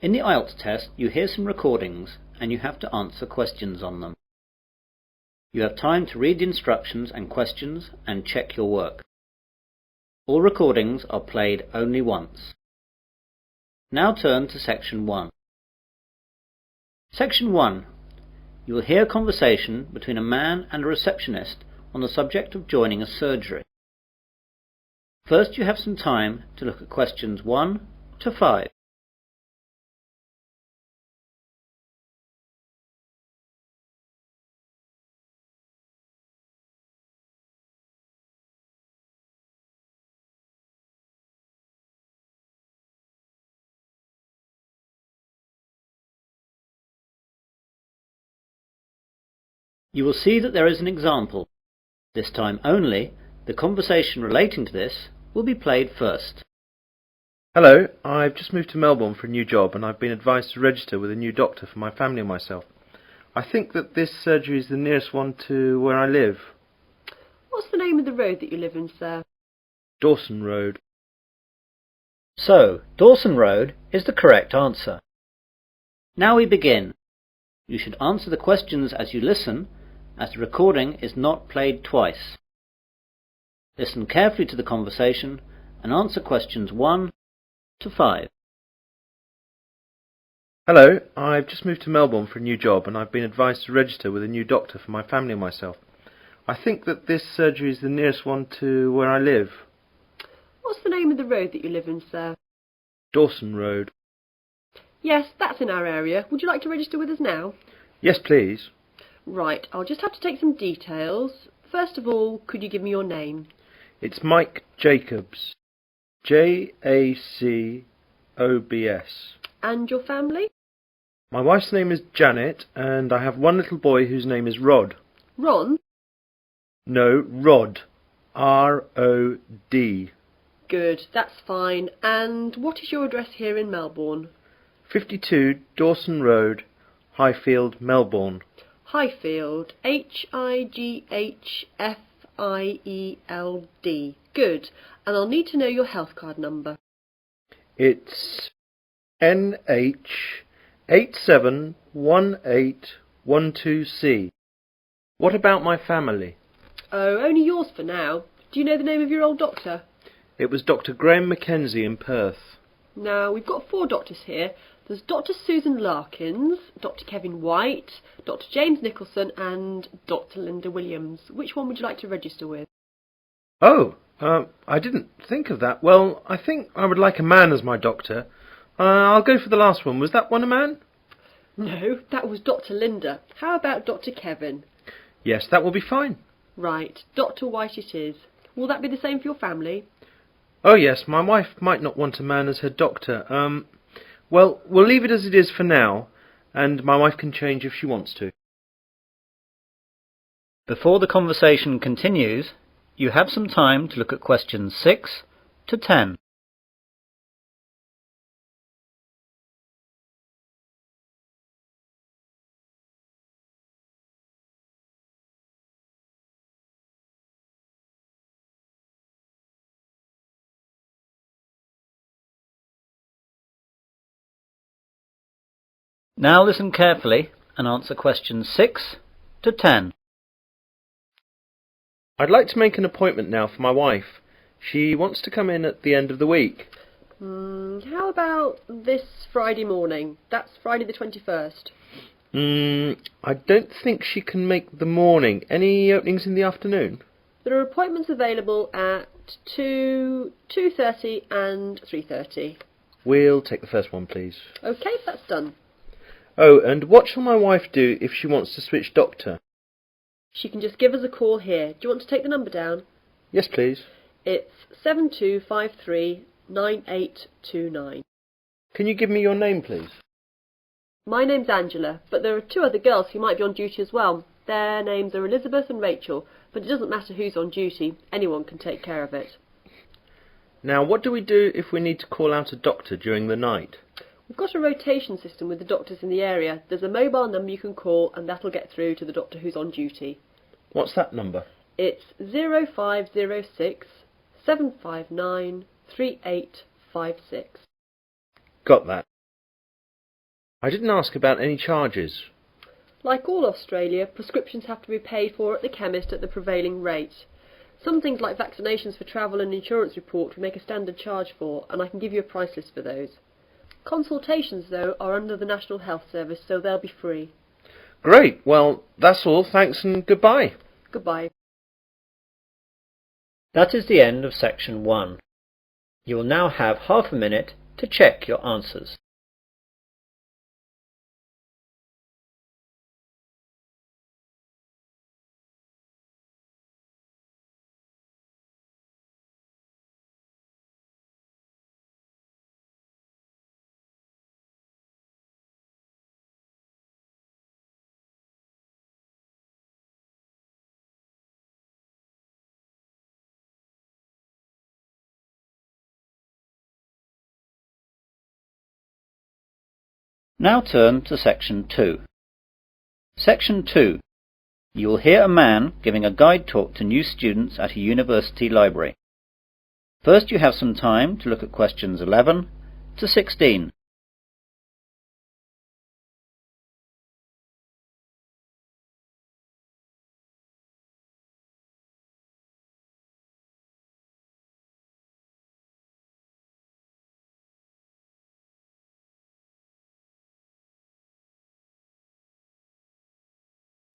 In the IELTS test, you hear some recordings and you have to answer questions on them. You have time to read the instructions and questions and check your work. All recordings are played only once. Now turn to Section 1. Section 1. You will hear a conversation between a man and a receptionist on the subject of joining a surgery. First, you have some time to look at questions 1 to 5. You will see that there is an example. This time only, the conversation relating to this will be played first. Hello, I've just moved to Melbourne for a new job and I've been advised to register with a new doctor for my family and myself. I think that this surgery is the nearest one to where I live. What's the name of the road that you live in, sir? Dawson Road. So, Dawson Road is the correct answer. Now we begin. You should answer the questions as you listen, as the recording is not played twice. Listen carefully to the conversation and answer questions 1 to 5. Hello, I've just moved to Melbourne for a new job and I've been advised to register with a new doctor for my family and myself. I think that this surgery is the nearest one to where I live. What's the name of the road that you live in, sir? Dawson Road. Yes, that's in our area. Would you like to register with us now? Yes, please. Right, I'll just have to take some details. First of all, could you give me your name? It's Mike Jacobs. Jacobs. And your family? My wife's name is Janet and I have one little boy whose name is Rod. Ron? No, Rod. R-O-D. Good, that's fine. And what is your address here in Melbourne? 52 Dawson Road, Highfield, Melbourne. Highfield. Highfield. Good. And I'll need to know your health card number. It's NH871812C. What about my family? Oh, only yours for now. Do you know the name of your old doctor? It was Dr. Graham Mackenzie in Perth. Now, we've got 4 doctors here. There's Dr. Susan Larkins, Dr. Kevin White, Dr. James Nicholson and Dr. Linda Williams. Which one would you like to register with? Oh, I didn't think of that. Well, I think I would like a man as my doctor. I'll go for the last one. Was that one a man? No, that was Dr. Linda. How about Dr. Kevin? Yes, that will be fine. Right, Dr. White it is. Will that be the same for your family? Oh yes, my wife might not want a man as her doctor. Well, we'll leave it as it is for now, and my wife can change if she wants to. Before the conversation continues, you have some time to look at questions 6 to 10. Now listen carefully and answer questions 6 to 10. I'd like to make an appointment now for my wife. She wants to come in at the end of the week. How about this Friday morning? That's Friday the 21st. I don't think she can make the morning. Any openings in the afternoon? There are appointments available at 2, 2:30 and 3:30. We'll take the first one, please. OK, that's done. Oh, and what shall my wife do if she wants to switch doctor? She can just give us a call here. Do you want to take the number down? Yes, please. It's 72539829. Can you give me your name, please? My name's Angela, but there are 2 other girls who might be on duty as well. Their names are Elizabeth and Rachel, but it doesn't matter who's on duty. Anyone can take care of it. Now, what do we do if we need to call out a doctor during the night? We've got a rotation system with the doctors in the area. There's a mobile number you can call and that'll get through to the doctor who's on duty. What's that number? It's 0506 759 3856. Got that. I didn't ask about any charges. Like all Australia, prescriptions have to be paid for at the chemist at the prevailing rate. Some things like vaccinations for travel and insurance report we make a standard charge for, and I can give you a price list for those. Consultations, though, are under the National Health Service, so they'll be free. Great. Well, that's all. Thanks and goodbye. Goodbye. That is the end of section 1. You will now have half a minute to check your answers. Now turn to section 2. Section 2. You will hear a man giving a guide talk to new students at a university library. First you have some time to look at questions 11 to 16.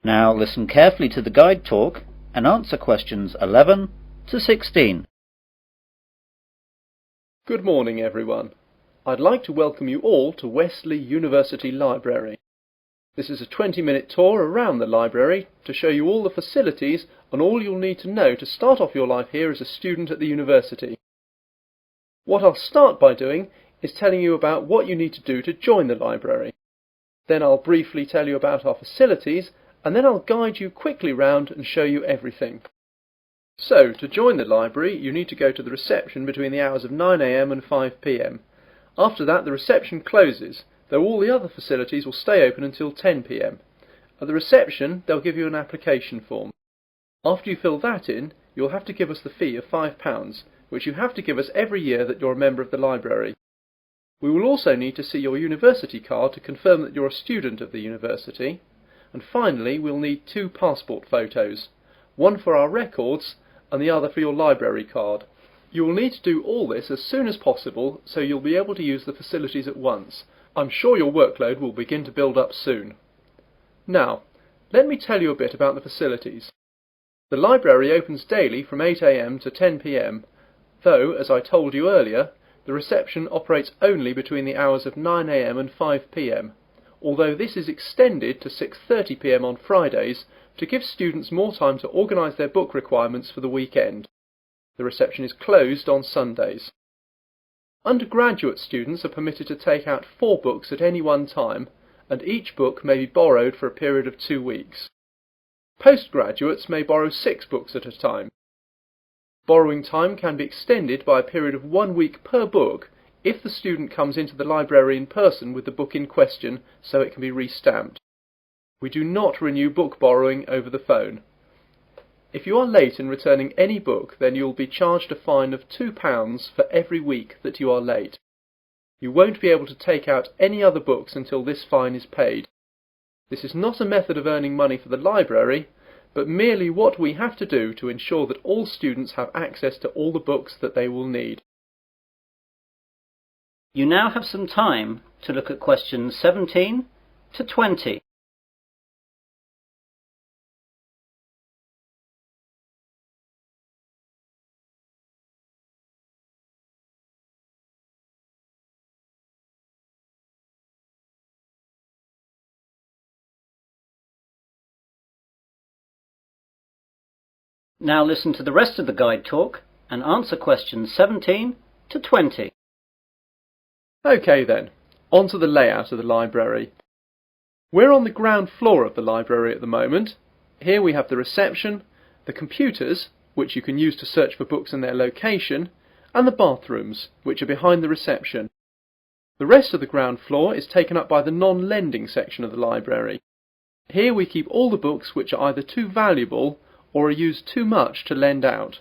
Now listen carefully to the guide talk and answer questions 11 to 16. Good morning, everyone. I'd like to welcome you all to Wesley University Library. This is a 20-minute tour around the library to show you all the facilities and all you'll need to know to start off your life here as a student at the university. What I'll start by doing is telling you about what you need to do to join the library. Then I'll briefly tell you about our facilities, and then I'll guide you quickly round and show you everything. So, to join the library, you need to go to the reception between the hours of 9 AM and 5 PM. After that, the reception closes, though all the other facilities will stay open until 10 PM. At the reception, they'll give you an application form. After you fill that in, you'll have to give us the fee of £5, which you have to give us every year that you're a member of the library. We will also need to see your university card to confirm that you're a student of the university. And finally, we'll need 2 passport photos, one for our records and the other for your library card. You will need to do all this as soon as possible so you'll be able to use the facilities at once. I'm sure your workload will begin to build up soon. Now, let me tell you a bit about the facilities. The library opens daily from 8 AM to 10 PM, though, as I told you earlier, the reception operates only between the hours of 9 AM and 5 PM. Although this is extended to 6:30 PM on Fridays to give students more time to organise their book requirements for the weekend. The reception is closed on Sundays. Undergraduate students are permitted to take out 4 books at any one time, and each book may be borrowed for a period of 2 weeks. Postgraduates may borrow 6 books at a time. Borrowing time can be extended by a period of 1 week per book if the student comes into the library in person with the book in question so it can be re-stamped. We do not renew book borrowing over the phone. If you are late in returning any book, then you will be charged a fine of £2 for every week that you are late. You won't be able to take out any other books until this fine is paid. This is not a method of earning money for the library, but merely what we have to do to ensure that all students have access to all the books that they will need. You now have some time to look at questions 17 to 20. Now listen to the rest of the guide talk and answer questions 17 to 20. OK then, on to the layout of the library. We're on the ground floor of the library at the moment. Here we have the reception, the computers, which you can use to search for books and their location, and the bathrooms, which are behind the reception. The rest of the ground floor is taken up by the non-lending section of the library. Here we keep all the books which are either too valuable or are used too much to lend out.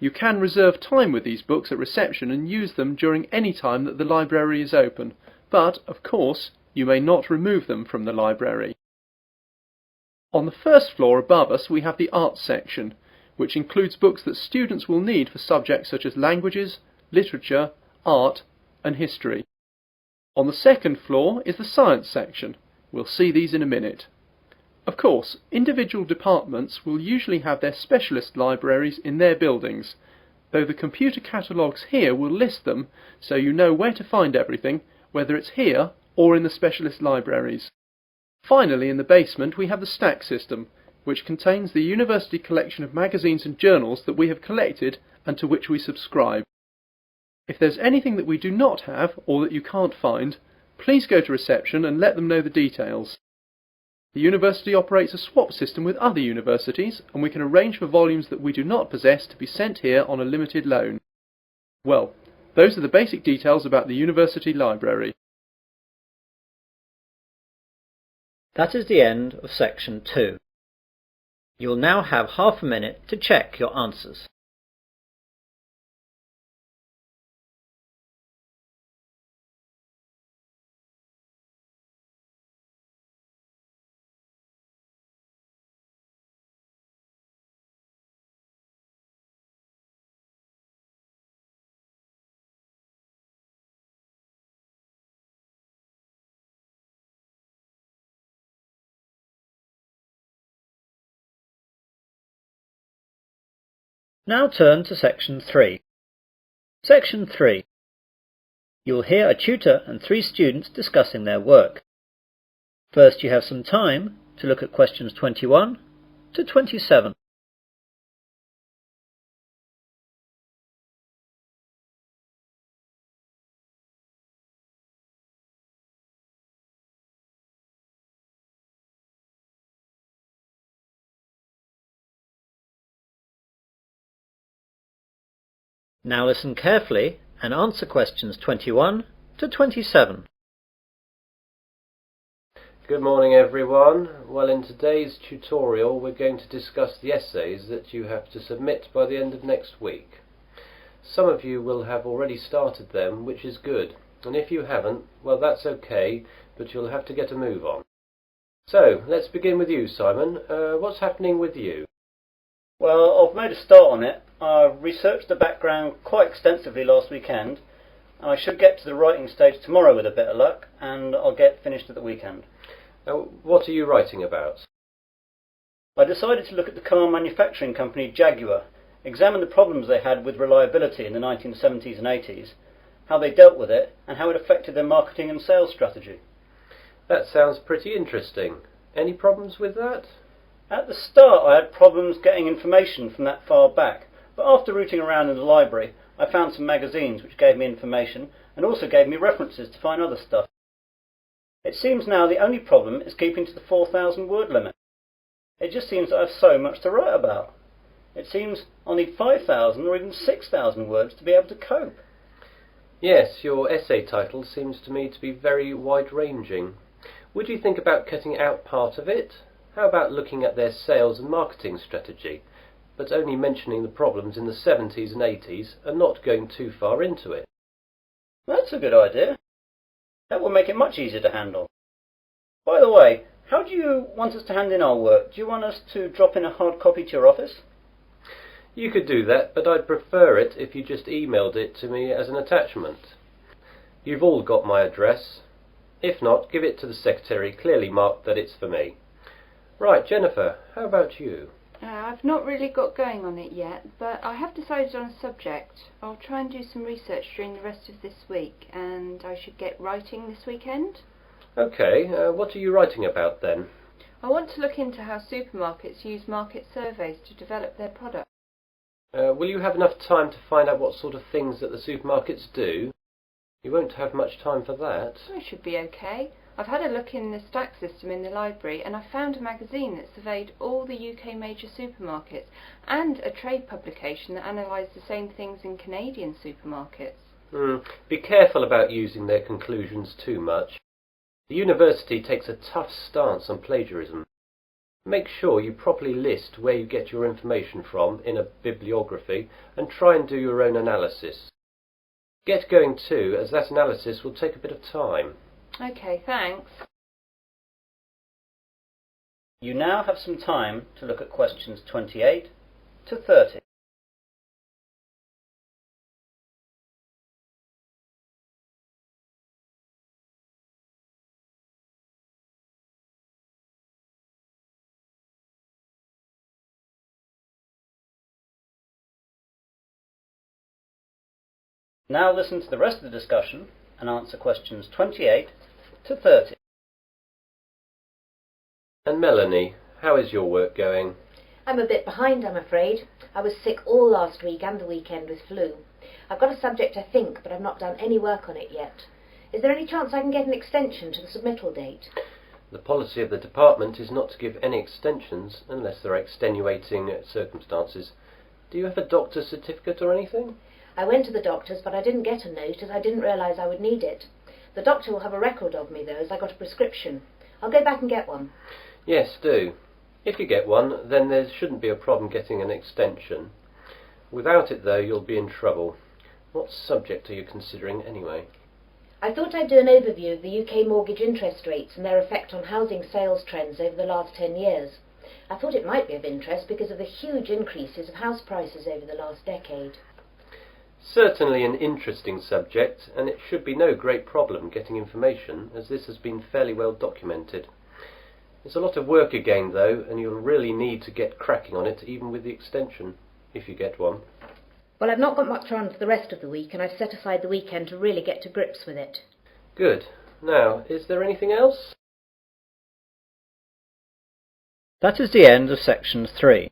You can reserve time with these books at reception and use them during any time that the library is open, but, of course, you may not remove them from the library. On the first floor above us we have the Arts section, which includes books that students will need for subjects such as languages, literature, art and history. On the second floor is the Science section. We'll see these in a minute. Of course, individual departments will usually have their specialist libraries in their buildings, though the computer catalogues here will list them so you know where to find everything, whether it's here or in the specialist libraries. Finally, in the basement we have the stack system, which contains the university collection of magazines and journals that we have collected and to which we subscribe. If there's anything that we do not have or that you can't find, please go to reception and let them know the details. The university operates a swap system with other universities, and we can arrange for volumes that we do not possess to be sent here on a limited loan. Well, those are the basic details about the university library. That is the end of section 2. You will now have half a minute to check your answers. Now turn to section 3. Section 3. You will hear a tutor and 3 students discussing their work. First, you have some time to look at questions 21 to 27. Now listen carefully and answer questions 21 to 27. Good morning everyone. Well, in today's tutorial we're going to discuss the essays that you have to submit by the end of next week. Some of you will have already started them, which is good, and if you haven't, well that's okay, but you'll have to get a move on. So, let's begin with you, Simon. What's happening with you? Well, I've made a start on it. I researched the background quite extensively last weekend, and I should get to the writing stage tomorrow with a bit of luck, and I'll get finished at the weekend. What are you writing about? I decided to look at the car manufacturing company Jaguar, examine the problems they had with reliability in the 1970s and 80s, how they dealt with it, and how it affected their marketing and sales strategy. That sounds pretty interesting. Any problems with that? At the start I had problems getting information from that far back, but after rooting around in the library I found some magazines which gave me information and also gave me references to find other stuff. It seems now the only problem is keeping to the 4,000 word limit. It just seems that I have so much to write about. It seems I'll need 5,000 or even 6,000 words to be able to cope. Yes, your essay title seems to me to be very wide-ranging. Would you think about cutting out part of it? How about looking at their sales and marketing strategy, but only mentioning the problems in the 70s and 80s and not going too far into it? That's a good idea. That will make it much easier to handle. By the way, how do you want us to hand in our work? Do you want us to drop in a hard copy to your office? You could do that, but I'd prefer it if you just emailed it to me as an attachment. You've all got my address. If not, give it to the secretary, clearly marked that it's for me. Right, Jennifer, how about you? I've not really got going on it yet, but I have decided on a subject. I'll try and do some research during the rest of this week, and I should get writing this weekend. Okay, what are you writing about then? I want to look into how supermarkets use market surveys to develop their products. Will you have enough time to find out what sort of things that the supermarkets do? You won't have much time for that. I should be okay. I've had a look in the stack system in the library and I found a magazine that surveyed all the UK major supermarkets and a trade publication that analysed the same things in Canadian supermarkets. Be careful about using their conclusions too much. The university takes a tough stance on plagiarism. Make sure you properly list where you get your information from in a bibliography and try and do your own analysis. Get going too, as that analysis will take a bit of time. Okay, thanks. You now have some time to look at questions 28 to 30. Now listen to the rest of the discussion and answer questions 28 to 30. And Melanie, how is your work going? I'm a bit behind, I'm afraid. I was sick all last week and the weekend with flu. I've got a subject I think, but I've not done any work on it yet. Is there any chance I can get an extension to the submittal date? The policy of the department is not to give any extensions unless there are extenuating circumstances. Do you have a doctor's certificate or anything? I went to the doctor's, but I didn't get a note as I didn't realise I would need it. The doctor will have a record of me, though, as I got a prescription. I'll go back and get one. Yes, do. If you get one, then there shouldn't be a problem getting an extension. Without it, though, you'll be in trouble. What subject are you considering, anyway? I thought I'd do an overview of the UK mortgage interest rates and their effect on housing sales trends over the last 10 years. I thought it might be of interest because of the huge increases of house prices over the last decade. Certainly an interesting subject, and it should be no great problem getting information, as this has been fairly well documented. There's a lot of work again, though, and you'll really need to get cracking on it, even with the extension, if you get one. Well, I've not got much on for the rest of the week, and I've set aside the weekend to really get to grips with it. Good. Now, is there anything else? That is the end of section 3.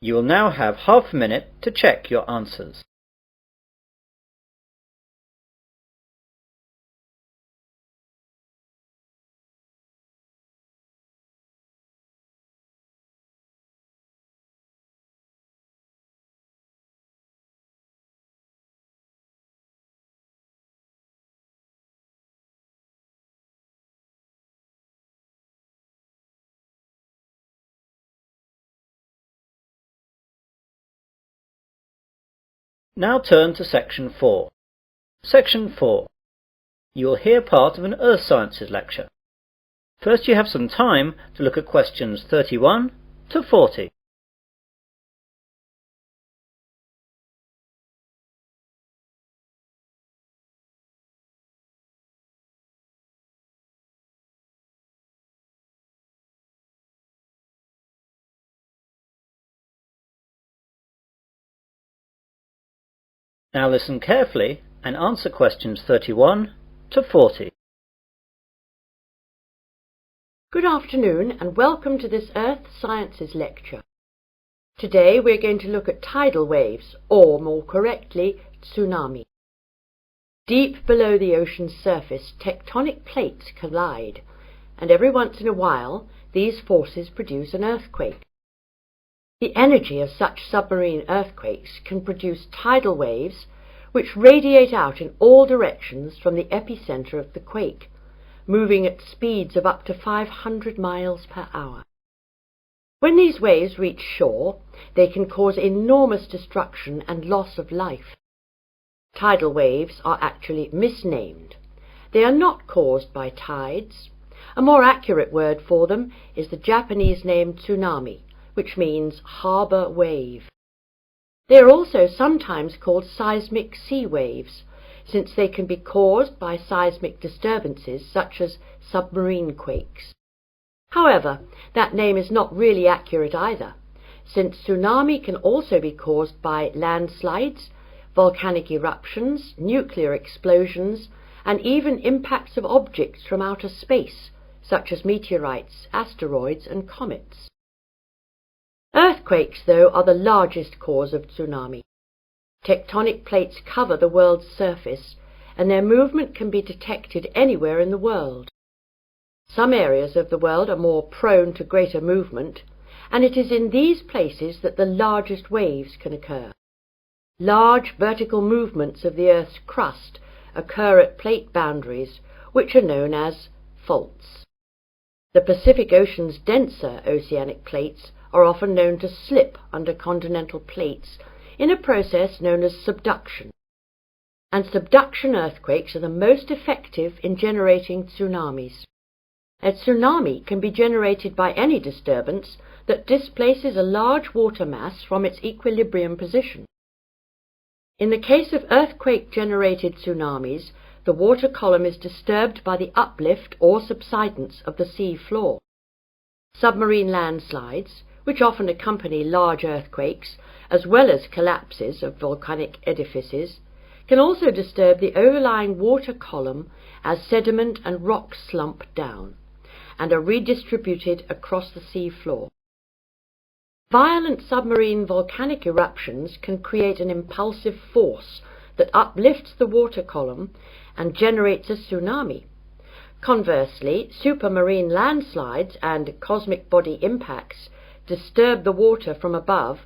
You will now have half a minute to check your answers. Now turn to section 4. Section 4. You will hear part of an Earth Sciences lecture. First you have some time to look at questions 31 to 40. Now listen carefully and answer questions 31 to 40. Good afternoon and welcome to this Earth Sciences lecture. Today we're going to look at tidal waves, or more correctly, tsunami. Deep below the ocean's surface, tectonic plates collide, and every once in a while these forces produce an earthquake. The energy of such submarine earthquakes can produce tidal waves which radiate out in all directions from the epicenter of the quake, moving at speeds of up to 500 miles per hour. When these waves reach shore, they can cause enormous destruction and loss of life. Tidal waves are actually misnamed. They are not caused by tides. A more accurate word for them is the Japanese name tsunami, which means harbour wave. They are also sometimes called seismic sea waves, since they can be caused by seismic disturbances such as submarine quakes. However, that name is not really accurate either, since tsunami can also be caused by landslides, volcanic eruptions, nuclear explosions, and even impacts of objects from outer space, such as meteorites, asteroids, and comets. Earthquakes, though, are the largest cause of tsunami. Tectonic plates cover the world's surface, and their movement can be detected anywhere in the world. Some areas of the world are more prone to greater movement, and it is in these places that the largest waves can occur. Large vertical movements of the Earth's crust occur at plate boundaries, which are known as faults. The Pacific Ocean's denser oceanic plates are often known to slip under continental plates in a process known as subduction. and subduction earthquakes are the most effective in generating tsunamis. A tsunami can be generated by any disturbance that displaces a large water mass from its equilibrium position. In the case of earthquake-generated tsunamis, the water column is disturbed by the uplift or subsidence of the sea floor. Submarine landslides, which often accompany large earthquakes, as well as collapses of volcanic edifices, can also disturb the overlying water column as sediment and rocks slump down and are redistributed across the sea floor. Violent submarine volcanic eruptions can create an impulsive force that uplifts the water column and generates a tsunami. Conversely, supermarine landslides and cosmic body impacts disturb the water from above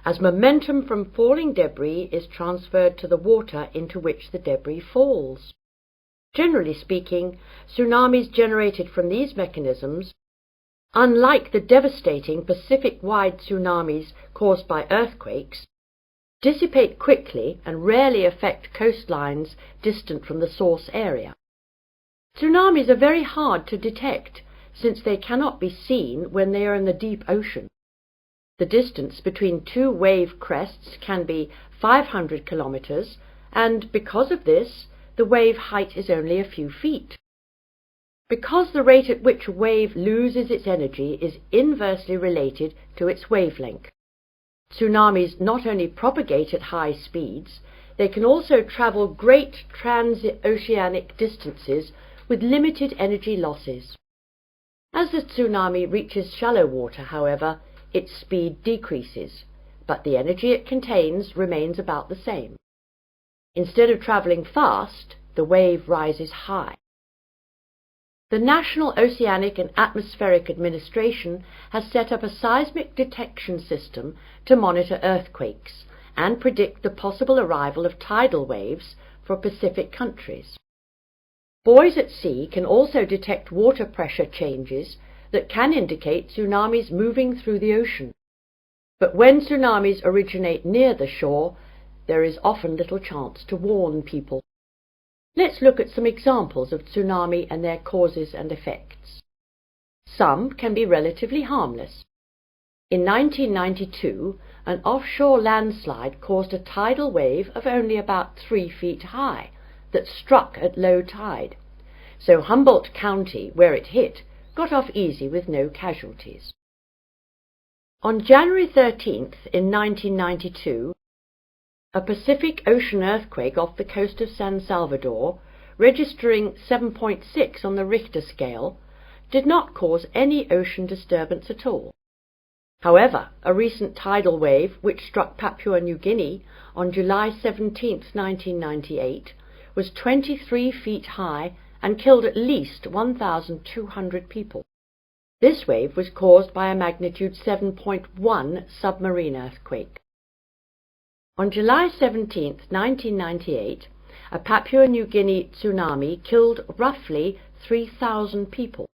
as momentum from falling debris is transferred to the water into which the debris falls. Generally speaking, tsunamis generated from these mechanisms, unlike the devastating Pacific-wide tsunamis caused by earthquakes, dissipate quickly and rarely affect coastlines distant from the source area. Tsunamis are very hard to detect since they cannot be seen when they are in the deep ocean. The distance between two wave crests can be 500 kilometers, and because of this, the wave height is only a few feet. Because the rate at which a wave loses its energy is inversely related to its wavelength. Tsunamis not only propagate at high speeds, they can also travel great transoceanic distances with limited energy losses. As the tsunami reaches shallow water, however, its speed decreases, but the energy it contains remains about the same. Instead of travelling fast, the wave rises high. The National Oceanic and Atmospheric Administration has set up a seismic detection system to monitor earthquakes and predict the possible arrival of tidal waves for Pacific countries. Buoys at sea can also detect water pressure changes that can indicate tsunamis moving through the ocean. But when tsunamis originate near the shore, there is often little chance to warn people. Let's look at some examples of tsunami and their causes and effects. Some can be relatively harmless. In 1992, an offshore landslide caused a tidal wave of only about 3 feet high that struck at low tide, so Humboldt County, where it hit, got off easy with no casualties. On January 13th in 1992, a Pacific Ocean earthquake off the coast of San Salvador, registering 7.6 on the Richter scale, did not cause any ocean disturbance at all. However, a recent tidal wave which struck Papua New Guinea on July 17, 1998, was 23 feet high and killed at least 1,200 people. This wave was caused by a magnitude 7.1 submarine earthquake. On July 17, 1998, a Papua New Guinea tsunami killed roughly 3,000 people.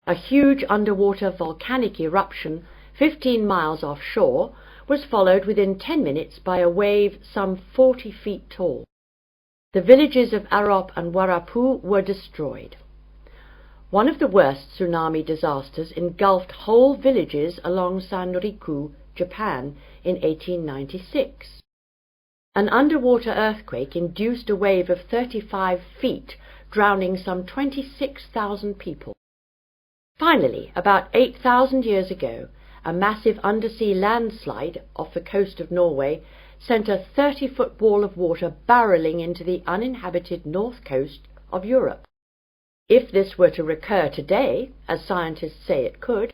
A huge underwater volcanic eruption 15 miles offshore was followed within 10 minutes by a wave some 40 feet tall. The villages of Arop and Warapu were destroyed. One of the worst tsunami disasters engulfed whole villages along Sanriku, Japan, in 1896. An underwater earthquake induced a wave of 35 feet, drowning some 26,000 people. Finally, about 8,000 years ago, a massive undersea landslide off the coast of Norway sent a 30-foot wall of water barreling into the uninhabited north coast of Europe. If this were to recur today, as scientists say it could,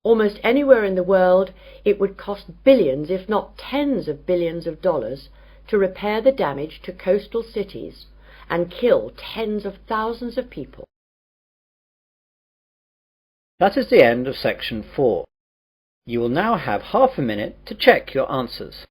almost anywhere in the world, it would cost billions, if not tens of billions of dollars, to repair the damage to coastal cities and kill tens of thousands of people. That is the end of section 4. You will now have half a minute to check your answers.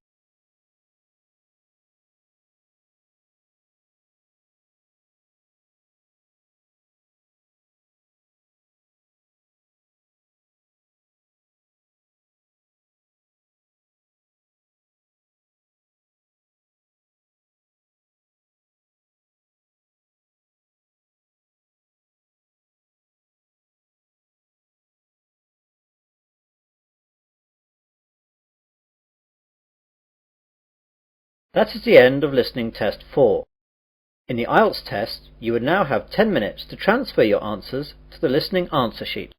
That is the end of listening test 4. In the IELTS test, you would now have 10 minutes to transfer your answers to the listening answer sheet.